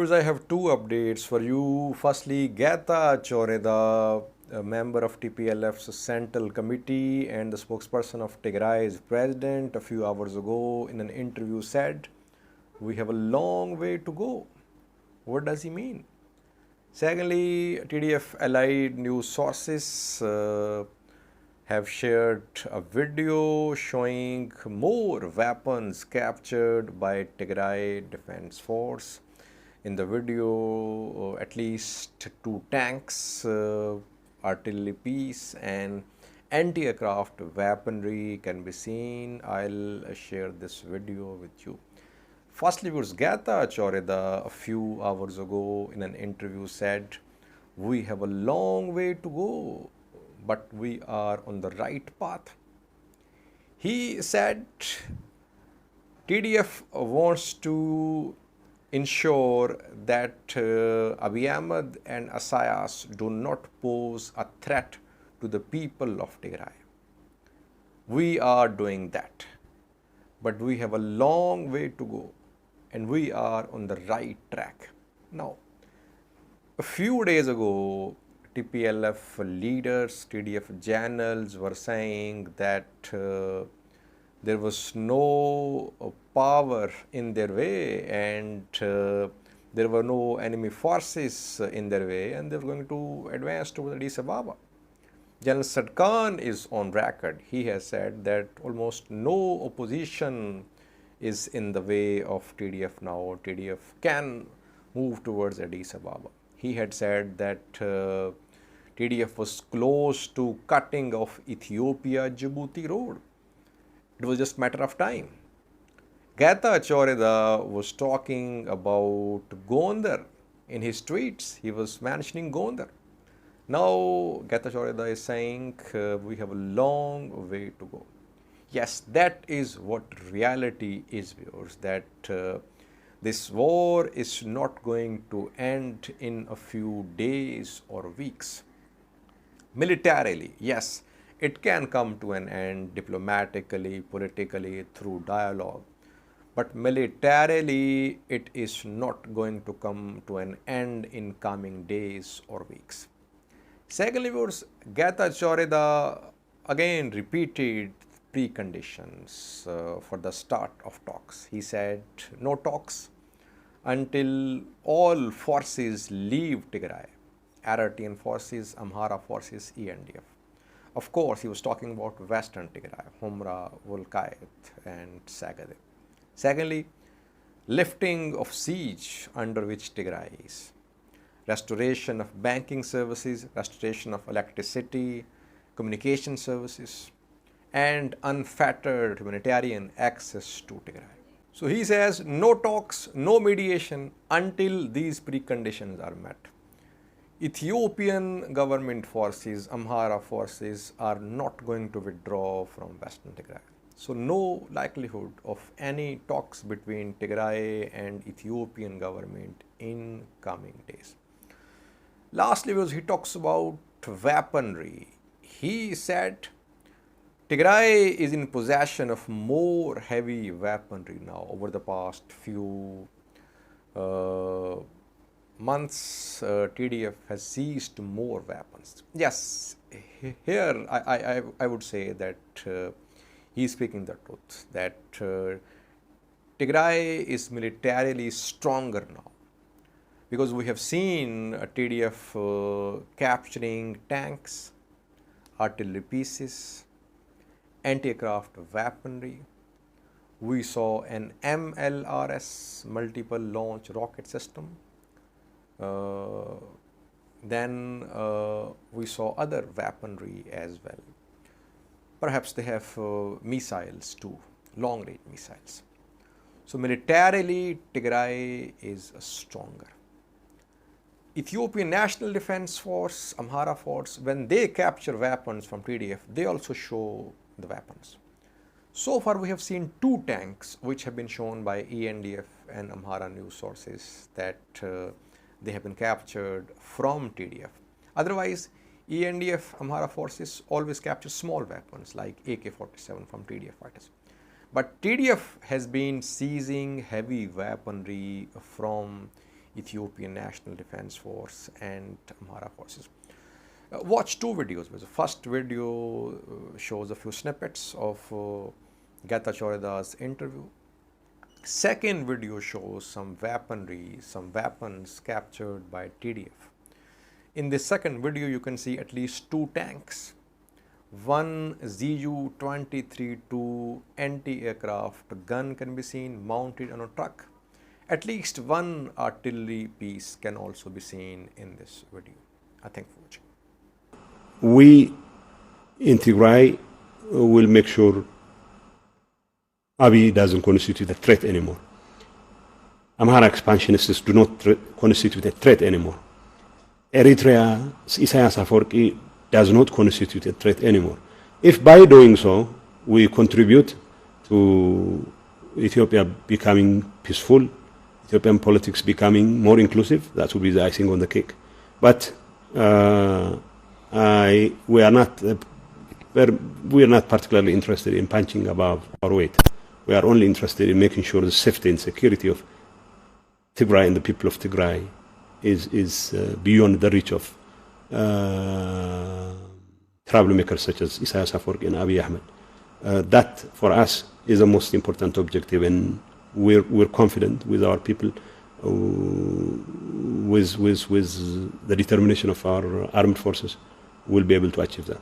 Because I have two updates for you. Firstly, Geta Choreda, a member of TPLF's Central Committee and the spokesperson of Tigray's president, a few hours ago in an interview said, "We have a long way to go." What does he mean? Secondly, TDF allied news sources have shared a video showing more weapons captured by Tigray Defense Force. In the video, at least two tanks, artillery piece, and anti-aircraft weaponry can be seen. I'll share this video with you. Firstly, Gata Choreda a few hours ago in an interview said, "We have a long way to go, but we are on the right path." He said TDF wants to ensure that Abiy Ahmed and Isaias do not pose a threat to the people of Tigray. We are doing that, but we have a long way to go and we are on the right track. Now, a few days ago, TPLF leaders, TDF generals were saying that there was no power in their way and there were no enemy forces in their way and they were going to advance towards Addis Ababa. General Sadkan is on record. He has said that almost no opposition is in the way of TDF now. TDF can move towards Addis Ababa. He had said that TDF was close to cutting off Ethiopia-Djibouti road. It was just a matter of time. Gata Choreda was talking about Gondar in his tweets. He was mentioning Gondar. Now Gata Choreda is saying we have a long way to go. Yes, that is what reality is, viewers, that this war is not going to end in a few days or weeks. Militarily, yes, it can come to an end diplomatically, politically, through dialogue. But militarily, it is not going to come to an end in coming days or weeks. Secondly, Gata Choreda again repeated preconditions for the start of talks. He said no talks until all forces leave Tigray, Eritrean forces, Amhara forces, ENDF. Of course, he was talking about Western Tigray, Humra, Wolkayet, and Sagade. Secondly, lifting of siege under which Tigray is, restoration of banking services, restoration of electricity, communication services, and unfettered humanitarian access to Tigray. So he says no talks, no mediation until these preconditions are met. Ethiopian government forces, Amhara forces, are not going to withdraw from Western Tigray. So no likelihood of any talks between Tigray and Ethiopian government in coming days. Lastly, he talks about weaponry. He said Tigray is in possession of more heavy weaponry now. Over the past few months, TDF has seized more weapons. Yes, here I would say that he is speaking the truth, that Tigray is militarily stronger now, because we have seen TDF capturing tanks, artillery pieces, anti-aircraft weaponry. We saw an MLRS, multiple launch rocket system. Then we saw other weaponry as well. Perhaps they have missiles too, long-range missiles. So militarily, Tigray is stronger. Ethiopian National Defense Force, Amhara Force, when they capture weapons from TDF, they also show the weapons. So far, we have seen two tanks which have been shown by ENDF and Amhara news sources that they have been captured from TDF. Otherwise, ENDF, Amhara forces always capture small weapons like AK-47 from TDF fighters. But TDF has been seizing heavy weaponry from Ethiopian National Defense Force and Amhara forces. Watch two videos. The first video shows a few snippets of Getachew interview. Second video shows some weaponry, some weapons captured by TDF. In the second video, you can see at least two tanks. One Zu-23-2 anti-aircraft gun can be seen mounted on a truck. At least one artillery piece can also be seen in this video. Thank you for watching. We in Tigray will make sure Abiy doesn't constitute a threat anymore. Amhara expansionists do not constitute a threat anymore. Eritrea, Isaias Afwerki does not constitute a threat anymore. If by doing so we contribute to Ethiopia becoming peaceful, Ethiopian politics becoming more inclusive, that would be the icing on the cake. But we are not particularly interested in punching above our weight. We are only interested in making sure the safety and security of Tigray and the people of Tigray is beyond the reach of troublemakers such as Isaias Afwerki and Abiy Ahmed. That for us is the most important objective, and we're confident with our people, with the determination of our armed forces, we'll be able to achieve that.